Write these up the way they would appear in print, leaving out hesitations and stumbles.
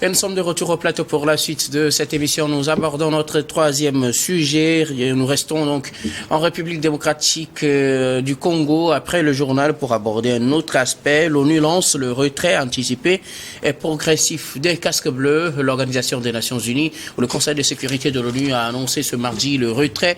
Et nous sommes de retour au plateau pour la suite de cette émission. Nous abordons notre troisième sujet. Nous restons donc en République démocratique du Congo après le journal pour aborder un autre aspect. L'ONU lance le retrait anticipé et progressif des casques bleus. L'Organisation des Nations Unies ou le Conseil de sécurité de l'ONU a annoncé ce mardi le retrait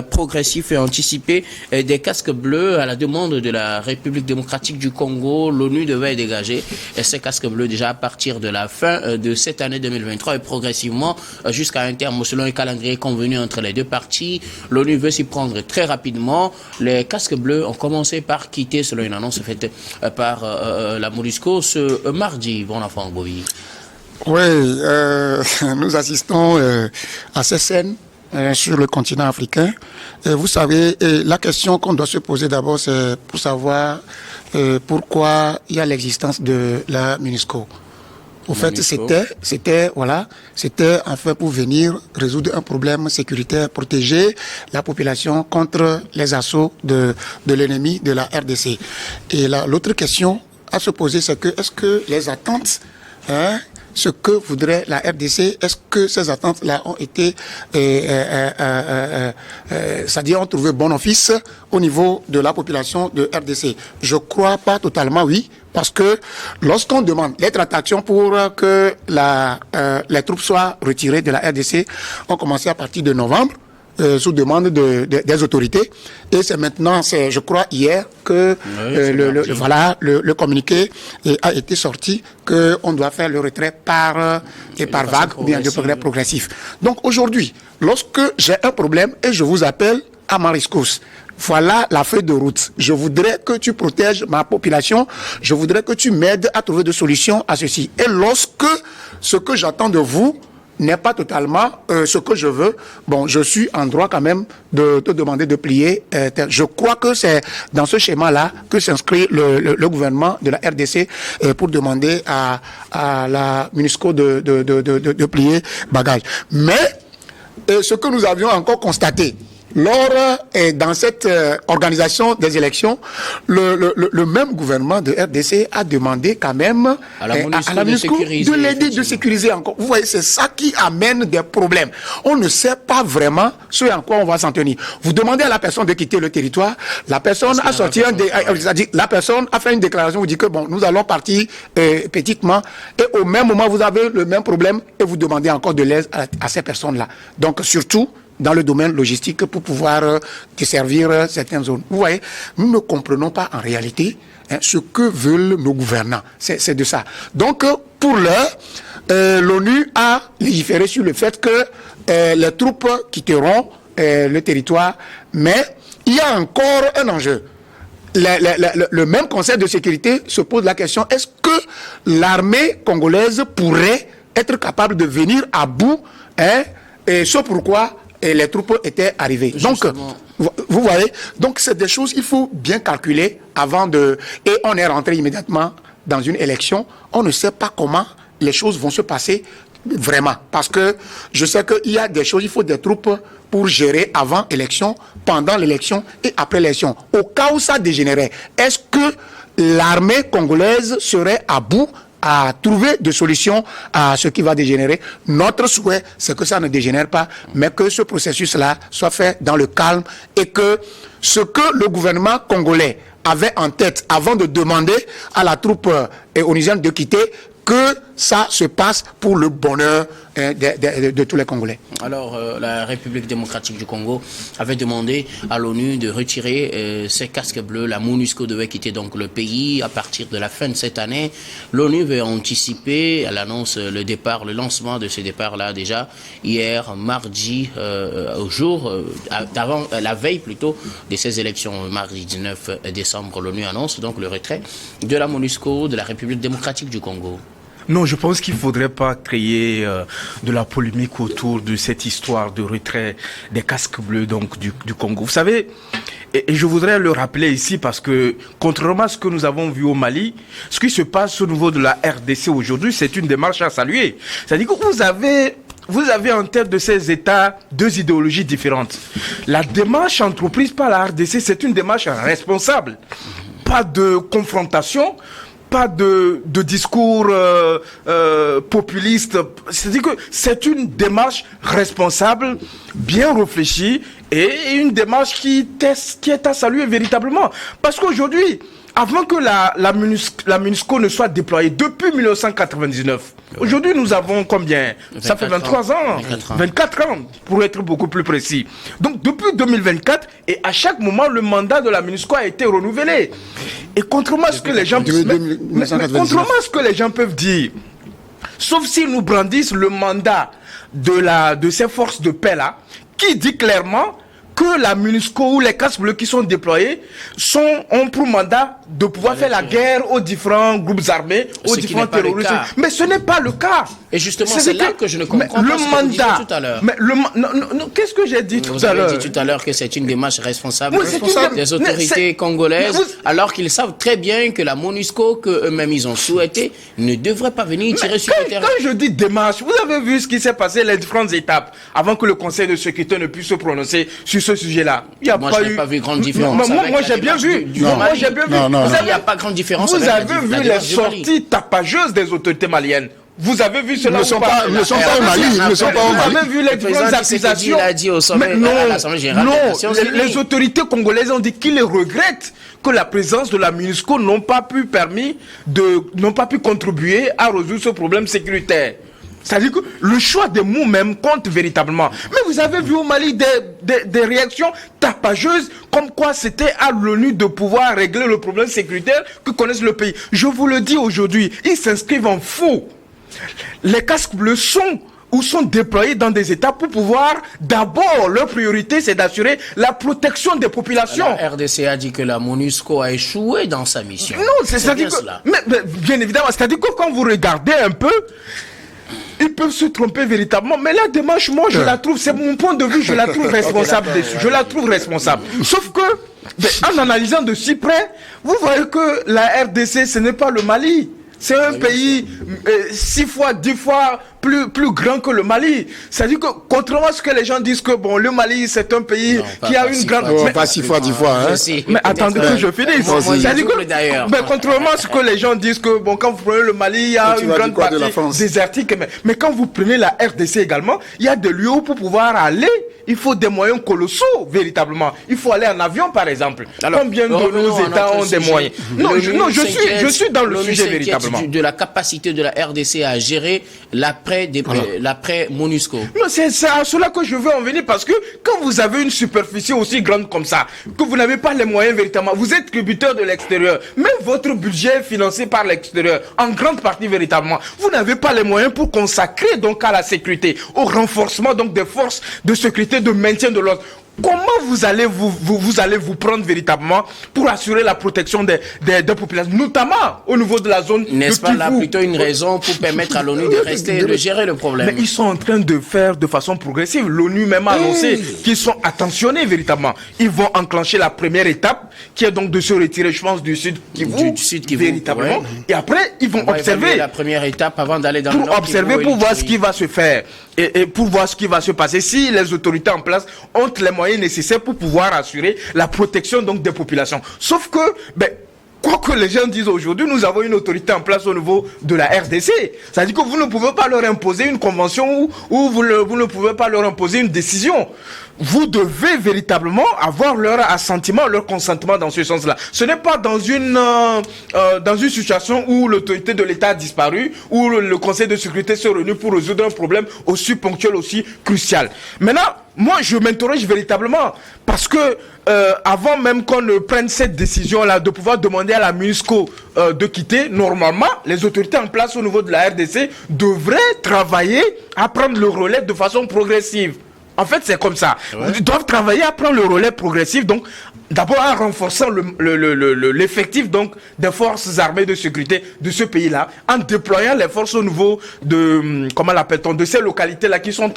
progressif et anticipé des casques bleus à la demande de la République démocratique du Congo. L'ONU devait dégager ces casques bleus déjà à partir de la fin de cette année 2023 et progressivement jusqu'à un terme selon un calendrier convenu entre les deux parties. L'ONU veut s'y prendre très rapidement. Les casques bleus ont commencé par quitter, selon une annonce faite par la MONUSCO ce mardi. Bon enfant, Bobby. Oui, nous assistons à ces scènes sur le continent africain. Et vous savez, la question qu'on doit se poser d'abord, c'est pour savoir pourquoi il y a l'existence de la MONUSCO. Au fait, c'était en fait pour venir résoudre un problème sécuritaire, protéger la population contre les assauts de l'ennemi de la RDC. Et l'autre question à se poser, c'est que est-ce que les attentes, ce que voudrait la RDC, est-ce que ces attentes-là ont été, c'est-à-dire ont trouvé bon office au niveau de la population de RDC? Je crois pas totalement, oui, parce que lorsqu'on demande les tractations pour que les troupes soient retirées de la RDC, ont commencé à partir de novembre. Sous demande des autorités, et c'est maintenant, je crois hier que le communiqué a été sorti que on doit faire le retrait par vague ou bien de progrès progressif. Donc aujourd'hui, lorsque j'ai un problème et je vous appelle à ma rescousse, voilà la feuille de route. Je voudrais que tu protèges ma population. Je voudrais que tu m'aides à trouver des solutions à ceci. Et lorsque ce que j'attends de vous n'est pas totalement ce que je veux, bon, je suis en droit quand même de te demander de plier. Je crois que c'est dans ce schéma-là que s'inscrit le gouvernement de la RDC pour demander à la MONUSCO de plier bagage. Mais ce que nous avions encore constaté, dans cette organisation des élections, le même gouvernement de RDC a demandé quand même à la MONUSCO de l'aider, de sécuriser encore. Vous voyez, c'est ça qui amène des problèmes. On ne sait pas vraiment ce en quoi on va s'en tenir. Vous demandez à la personne de quitter le territoire, la personne a sorti la personne a fait une déclaration, vous dit que bon, nous allons partir petitement, et au même moment vous avez le même problème et vous demandez encore de l'aide à ces personnes-là. Donc surtout dans le domaine logistique pour pouvoir desservir certaines zones. Vous voyez, nous ne comprenons pas en réalité ce que veulent nos gouvernants. C'est de ça. Donc, pour l'heure, l'ONU a légiféré sur le fait que les troupes quitteront le territoire, mais il y a encore un enjeu. Le même Conseil de sécurité se pose la question, est-ce que l'armée congolaise pourrait être capable de venir à bout, et ce pourquoi les troupes étaient arrivées. Justement. Donc, vous voyez, donc c'est des choses qu'il faut bien calculer avant de... Et on est rentré immédiatement dans une élection. On ne sait pas comment les choses vont se passer vraiment. Parce que je sais qu'il y a des choses, il faut des troupes pour gérer avant l'élection, pendant l'élection et après l'élection. Au cas où ça dégénérait, est-ce que l'armée congolaise serait à bout à trouver des solutions à ce qui va dégénérer? Notre souhait, c'est que ça ne dégénère pas, mais que ce processus-là soit fait dans le calme et que ce que le gouvernement congolais avait en tête avant de demander à la troupe onusienne de quitter, que ça se passe pour le bonheur de tous les Congolais. Alors, la République démocratique du Congo avait demandé à l'ONU de retirer ces casques bleus. La MONUSCO devait quitter donc le pays à partir de la fin de cette année. L'ONU veut anticiper, elle annonce le lancement de ces départs-là déjà hier, mardi, au jour, avant, la veille plutôt, de ces élections, mardi 19 décembre. L'ONU annonce donc le retrait de la MONUSCO de la République démocratique du Congo. Non, je pense qu'il ne faudrait pas créer de la polémique autour de cette histoire de retrait des casques bleus donc du Congo. Vous savez, et je voudrais le rappeler ici parce que, contrairement à ce que nous avons vu au Mali, ce qui se passe au niveau de la RDC aujourd'hui, c'est une démarche à saluer. C'est-à-dire que vous avez en tête de ces États deux idéologies différentes. La démarche entreprise par la RDC, c'est une démarche responsable. Pas de confrontation, pas de discours populiste. C'est-à-dire que c'est une démarche responsable, bien réfléchie, et une démarche qui est à saluer véritablement. Parce qu'aujourd'hui, avant que la MONUSCO ne soit déployée, depuis 1999, aujourd'hui nous avons combien? Ça fait 23 ans. 24 ans, pour être beaucoup plus précis. Donc depuis 2024, et à chaque moment, le mandat de la MONUSCO a été renouvelé. Et contrairement à ce que les gens peuvent dire, sauf s'ils nous brandissent le mandat de ces forces de paix là, qui dit clairement que la MONUSCO ou les casques bleus qui sont déployés ont pour mandat de pouvoir faire la guerre aux différents groupes armés, aux différents terroristes. Mais ce n'est pas le cas. Et justement, c'est là que je ne comprends pas ce que vous disiez tout à l'heure. Mais qu'est-ce que j'ai dit tout à l'heure? Vous avez dit tout à l'heure que c'est une démarche responsable des autorités congolaises, alors qu'ils savent très bien que la MONUSCO, qu'eux-mêmes ils ont souhaité, ne devrait pas venir tirer sur le terrain. Quand je dis démarche, vous avez vu ce qui s'est passé, les différentes étapes, avant que le Conseil de sécurité ne puisse se prononcer sur ce sujet-là. Moi, je n'ai pas vu grande différence. Moi, j'ai bien vu. Moi, j'ai bien vu. Il n'y a pas grande différence. Vous avez vu les sorties tapageuses des autorités maliennes. Vous avez vu cela ou pas? Ils ne sont pas au Mali. Ils ne sont pas au Mali. Vous avez vu les différentes accusations. Il a dit au sommet de l'Assemblée générale. Non, les autorités congolaises ont dit qu'ils regrettent que la présence de la MONUSCO n'ont pas pu contribuer à résoudre ce problème sécuritaire. C'est-à-dire que le choix des mots même compte véritablement. Mais vous avez vu au Mali des réactions tapageuses comme quoi c'était à l'ONU de pouvoir régler le problème sécuritaire que connaissent le pays. Je vous le dis aujourd'hui, ils s'inscrivent en faux. Les casques bleus sont déployés dans des États pour pouvoir, d'abord, leur priorité, c'est d'assurer la protection des populations. La RDC a dit que la MONUSCO a échoué dans sa mission. Non, c'est-à-dire que, mais bien évidemment, c'est-à-dire que quand vous regardez un peu, ils peuvent se tromper véritablement, mais la démarche, moi, je la trouve, c'est mon point de vue, je la trouve responsable dessus. Je la trouve responsable. Sauf que, en analysant de si près, vous voyez que la RDC, ce n'est pas le Mali. C'est un pays 6 fois, 10 fois plus grand que le Mali. C'est-à-dire que, contrairement à ce que les gens disent que, bon, le Mali, c'est un pays qui a une grande... Pas 6 fois, 10 fois, hein. Mais attendez que je finisse. C'est-à-dire que, mais contrairement à ce que les gens disent que, bon, quand vous prenez le Mali, il y a une grande partie désertique. Mais quand vous prenez la RDC également, il y a des lieux où pour pouvoir aller, il faut des moyens colossaux, véritablement. Il faut aller en avion, par exemple. Alors, combien de nos États ont des moyens? Non, je suis dans le sujet véritablement. De la capacité de la RDC à gérer l'après MONUSCO. Non, c'est à cela que je veux en venir, parce que quand vous avez une superficie aussi grande comme ça, que vous n'avez pas les moyens véritablement, vous êtes tributaire de l'extérieur, même votre budget est financé par l'extérieur, en grande partie véritablement, vous n'avez pas les moyens pour consacrer donc à la sécurité, au renforcement donc des forces de sécurité, de maintien de l'ordre. Comment vous allez vous prendre véritablement pour assurer la protection des populations, notamment au niveau de la zone N'est-ce pas là plutôt une raison pour permettre à l'ONU de gérer le problème? Mais ils sont en train de faire de façon progressive. L'ONU même a annoncé qu'ils sont attentionnés véritablement. Ils vont enclencher la première étape, qui est donc de se retirer, je pense, du Sud Kivu, véritablement. Ouais. Et après, ils vont observer la première étape avant d'aller dans le Nord Kivu. Pour observer, pour voir ce qui va se faire et pour voir ce qui va se passer. Si les autorités en place ont les moyens nécessaires pour pouvoir assurer la protection donc des populations. Sauf que, quoi que les gens disent aujourd'hui, nous avons une autorité en place au niveau de la RDC. C'est-à-dire que vous ne pouvez pas leur imposer une convention ou vous ne pouvez pas leur imposer une décision. Vous devez véritablement avoir leur assentiment, leur consentement dans ce sens-là. Ce n'est pas dans une situation où l'autorité de l'État a disparu, où le Conseil de sécurité s'est réuni pour résoudre un problème aussi ponctuel, aussi crucial. Maintenant, moi, je m'interroge véritablement parce que avant même qu'on ne prenne cette décision-là de pouvoir demander à la MONUSCO de quitter, normalement, les autorités en place au niveau de la RDC devraient travailler à prendre le relais de façon progressive. En fait, c'est comme ça. Ouais. Ils doivent travailler à prendre le relais progressif, donc d'abord en renforçant l'effectif donc des forces armées de sécurité de ce pays-là, en déployant les forces au niveau de de ces localités-là qui sont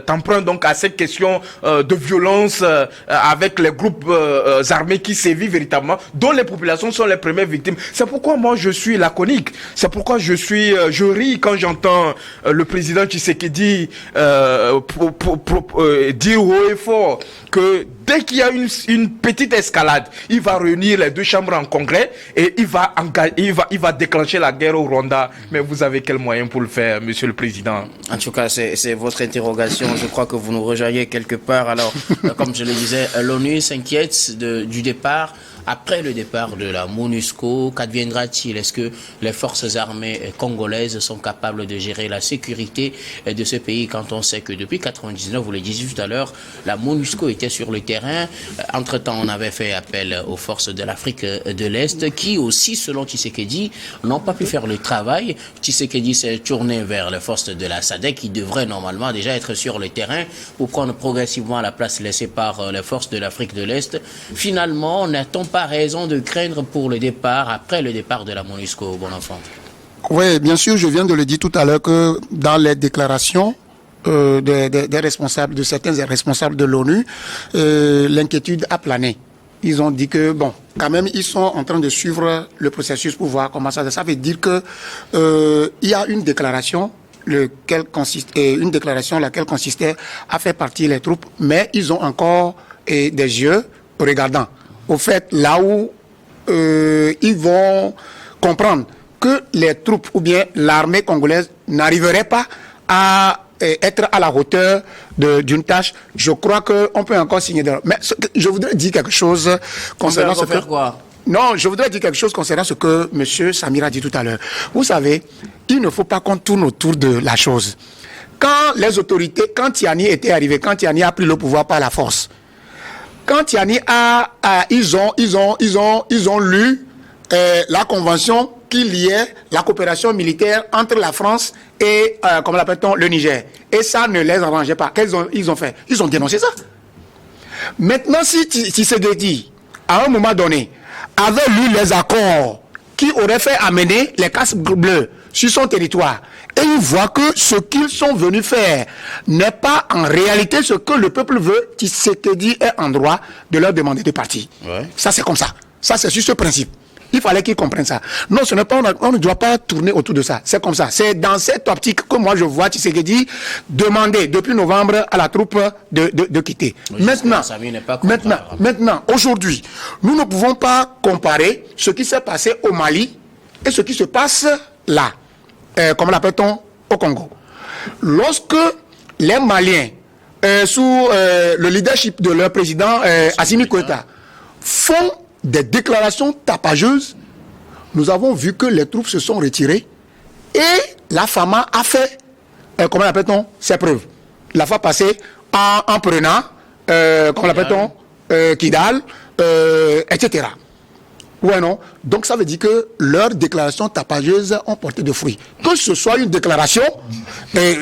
emprunts donc à cette question de violence avec les groupes armés qui sévissent véritablement, dont les populations sont les premières victimes. C'est pourquoi moi je suis laconique. C'est pourquoi je ris quand j'entends le président Tshisekedi dire haut et fort que dès qu'il y a une petite escalade, il va réunir les deux chambres en congrès et il va déclencher la guerre au Rwanda. Mais vous avez quel moyen pour le faire, Monsieur le Président? En tout cas, c'est votre interrogation. Je crois que vous nous rejoignez quelque part. Alors, comme je le disais, l'ONU s'inquiète du départ. Après le départ de la MONUSCO, qu'adviendra-t-il? Est-ce que les forces armées congolaises sont capables de gérer la sécurité de ce pays quand on sait que depuis 1999, vous le disiez tout à l'heure, la MONUSCO était sur le terrain. Entre-temps, on avait fait appel aux forces de l'Afrique de l'Est qui aussi, selon Tshisekedi, n'ont pas pu faire le travail. Tshisekedi s'est tourné vers les forces de la SADC qui devraient normalement déjà être sur le terrain pour prendre progressivement la place laissée par les forces de l'Afrique de l'Est. Finalement, n'a-t-on pas raison de craindre pour le départ, après le départ de la MONUSCO, bon enfant? Oui, bien sûr, je viens de le dire tout à l'heure que dans les déclarations des responsables, de certains responsables de l'ONU, l'inquiétude a plané. Ils ont dit que, bon, quand même, ils sont en train de suivre le processus pour voir comment ça. Ça veut dire que il y a une déclaration laquelle consistait à faire partir les troupes, mais ils ont encore des yeux regardants. Au fait, là où ils vont comprendre que les troupes ou bien l'armée congolaise n'arriverait pas à être à la hauteur d'une tâche, je crois qu'on peut encore signer de... Mais je voudrais dire quelque chose concernant ce que... Quoi? Non, je voudrais dire quelque chose concernant ce que M. Samir a dit tout à l'heure. Vous savez, il ne faut pas qu'on tourne autour de la chose. Quand les autorités, quand Tiani était arrivé, quand Tiani a pris le pouvoir par la force, quand Tiani ils ont lu la convention qui liait la coopération militaire entre la France et, comment l'appelle-t-on, le Niger. Et ça ne les arrangeait pas. Ils ont fait? Ils ont dénoncé ça. Maintenant, si Tshisekedi, à un moment donné, avait lu les accords qui auraient fait amener les casques bleus sur son territoire, et il voit que ce qu'ils sont venus faire n'est pas en réalité ce que le peuple veut, Tshisekedi est en droit de leur demander de partir. Ouais. Ça, c'est comme ça. Ça, c'est sur ce principe. Il fallait qu'ils comprennent ça. Non, ce n'est pas, on ne doit pas tourner autour de ça. C'est comme ça. C'est dans cette optique que moi je vois Tshisekedi demander depuis novembre à la troupe de quitter. Oui, maintenant, aujourd'hui, nous ne pouvons pas comparer ce qui s'est passé au Mali et ce qui se passe là, comment l'appelle-t-on, au Congo. Lorsque les Maliens, sous le leadership de leur président Assimi Goïta, font des déclarations tapageuses, nous avons vu que les troupes se sont retirées et la FAMA a fait, comment l'appelle-t-on, ses preuves. La fois passée en prenant, comment l'appelle-t-on, Kidal, etc. Ouais, non. Donc ça veut dire que leurs déclarations tapageuses ont porté de fruits. Que ce soit une déclaration,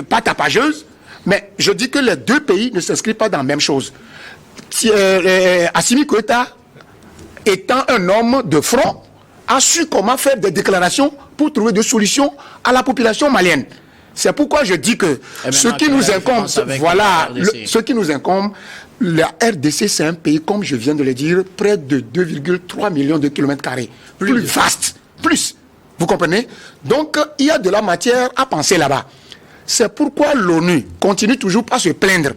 pas tapageuse, mais je dis que les deux pays ne s'inscrivent pas dans la même chose. Assimi Goïta, étant un homme de front, a su comment faire des déclarations pour trouver des solutions à la population malienne. C'est pourquoi je dis que ce qui nous incombe, voilà, ce qui nous incombe, la RDC, c'est un pays, comme je viens de le dire, près de 2,3 millions de kilomètres carrés. Plus vaste, plus. Vous comprenez? Donc, il y a de la matière à penser là-bas. C'est pourquoi l'ONU continue toujours à se plaindre.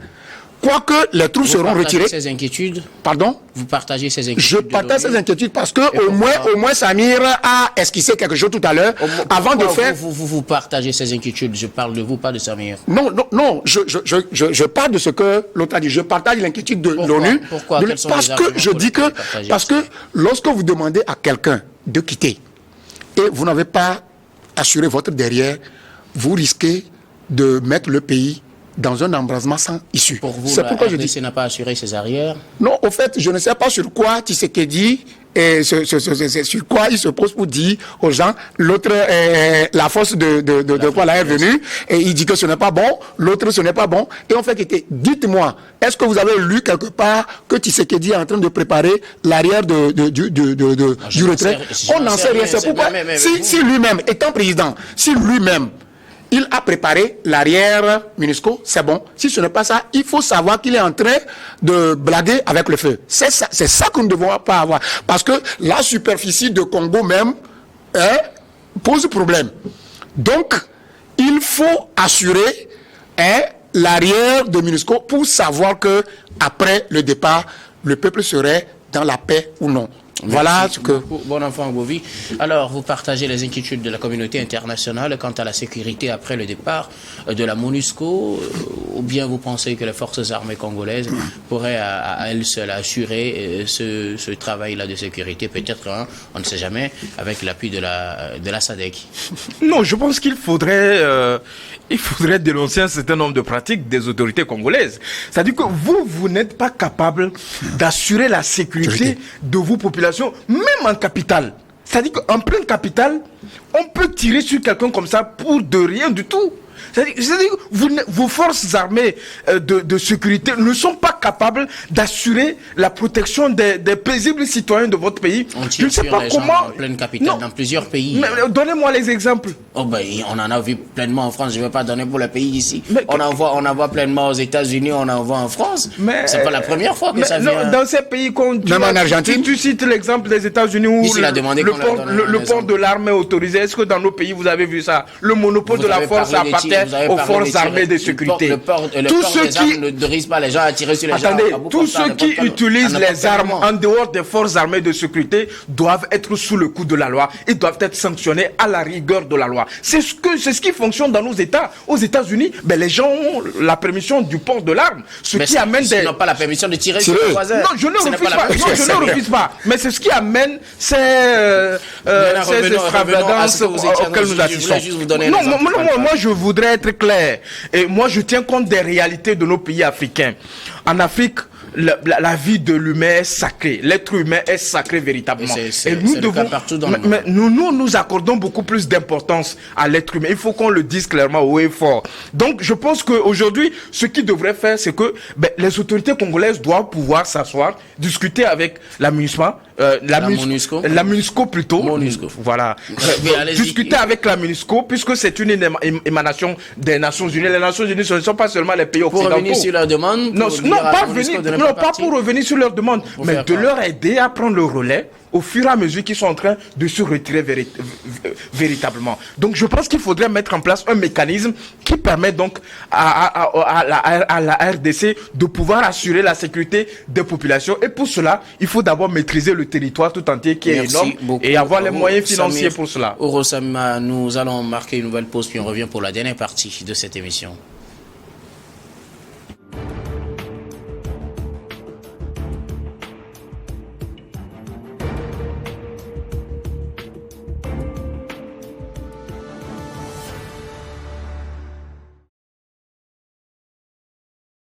Quoique les troupes seront retirées. Vous partagez ces inquiétudes? Pardon? Vous partagez ces inquiétudes? Je partage ces inquiétudes parce que au moins Samir a esquissé quelque chose tout à l'heure avant de faire. Vous partagez ces inquiétudes. Je parle de vous, pas de Samir. Non. Je parle de ce que l'autre a dit. Je partage l'inquiétude de l'ONU. Pourquoi? Parce que je dis que lorsque vous demandez à quelqu'un de quitter et vous n'avez pas assuré votre derrière, vous risquez de mettre le pays dans un embrasement sans issue. Pour vous, c'est pourquoi je dis n'a pas assuré ses arrières? Non, au fait, je ne sais pas sur quoi Tshisekedi et sur quoi il se pose pour dire aux gens, l'autre, la force de quoi là est venue, et il dit que ce n'est pas bon, l'autre ce n'est pas bon, et en fait, dites-moi, est-ce que vous avez lu quelque part que Tshisekedi est en train de préparer l'arrière du retrait? On n'en sait rien, c'est pourquoi, si lui-même, étant président, si lui-même, il a préparé l'arrière MONUSCO, c'est bon. Si ce n'est pas ça, il faut savoir qu'il est en train de blaguer avec le feu. C'est ça que nous ne devons pas avoir. Parce que la superficie de Congo même pose problème. Donc, il faut assurer l'arrière de MONUSCO pour savoir que après le départ, le peuple serait dans la paix ou non. Voilà ce que... Bon enfant Bovi. Alors, vous partagez les inquiétudes de la communauté internationale quant à la sécurité après le départ de la MONUSCO, ou bien vous pensez que les forces armées congolaises pourraient à elles seules assurer ce travail-là de sécurité, peut-être, hein, on ne sait jamais, avec l'appui de la SADC? Non, je pense qu'il faudrait dénoncer un certain nombre de pratiques des autorités congolaises. C'est-à-dire que vous n'êtes pas capable d'assurer la sécurité de vos populations, même en capitale. C'est-à-dire qu'en pleine capitale, on peut tirer sur quelqu'un comme ça pour de rien du tout. C'est-à-dire que vos forces armées de sécurité ne sont pas capables d'assurer la protection des paisibles citoyens de votre pays. On tire sur les gens en pleine capitale dans plusieurs pays. Mais donnez-moi les exemples. Oh ben, on en a vu pleinement en France. Je ne vais pas donner pour le pays ici. On en voit pleinement aux États-Unis, on en voit en France. C'est pas la première fois que ça vient. Dans ces pays, même en Argentine, tu cites l'exemple des États-Unis où le port de l'arme est autorisé. Est-ce que dans nos pays vous avez vu ça? Le monopole de la force appartient aux forces armées de sécurité. Tous ceux qui ne risquent pas les gens à tirer sur les gens. Tous ceux qui utilisent les armes en dehors des forces armées de sécurité doivent être sous le coup de la loi et doivent être sanctionnés à la rigueur de la loi. C'est ce qui fonctionne dans nos États. Aux États-Unis, les gens ont la permission du port de l'arme, Ils n'ont pas la permission de tirer sur les voisins. Non, je ne refuse pas. Mais c'est ce qui amène ces extravagances auxquelles nous assistons. Moi, je voudrais être clair. Et moi, je tiens compte des réalités de nos pays africains. En Afrique, la vie de l'humain est sacrée. L'être humain est sacré véritablement. Et nous devons, partout dans le monde. Mais nous accordons beaucoup plus d'importance à l'être humain. Il faut qu'on le dise clairement haut et fort. Donc, je pense qu'aujourd'hui, ce qu'ils devraient faire, c'est que les autorités congolaises doivent pouvoir s'asseoir, discuter avec la MONUSCO plutôt. MONUSCO. Voilà. Discuter avec la MONUSCO, puisque c'est une émanation des Nations Unies. Les Nations Unies, ce ne sont pas seulement les pays occidentaux. Pour revenir sur leur demande. Pas pour revenir sur leur demande, mais de leur aider à prendre le relais au fur et à mesure qu'ils sont en train de se retirer véritablement. Donc je pense qu'il faudrait mettre en place un mécanisme qui permet donc à la RDC de pouvoir assurer la sécurité des populations. Et pour cela, il faut d'abord maîtriser le territoire tout entier qui est énorme et avoir les moyens financiers pour cela. Orosama, nous allons marquer une nouvelle pause puis on revient pour la dernière partie de cette émission.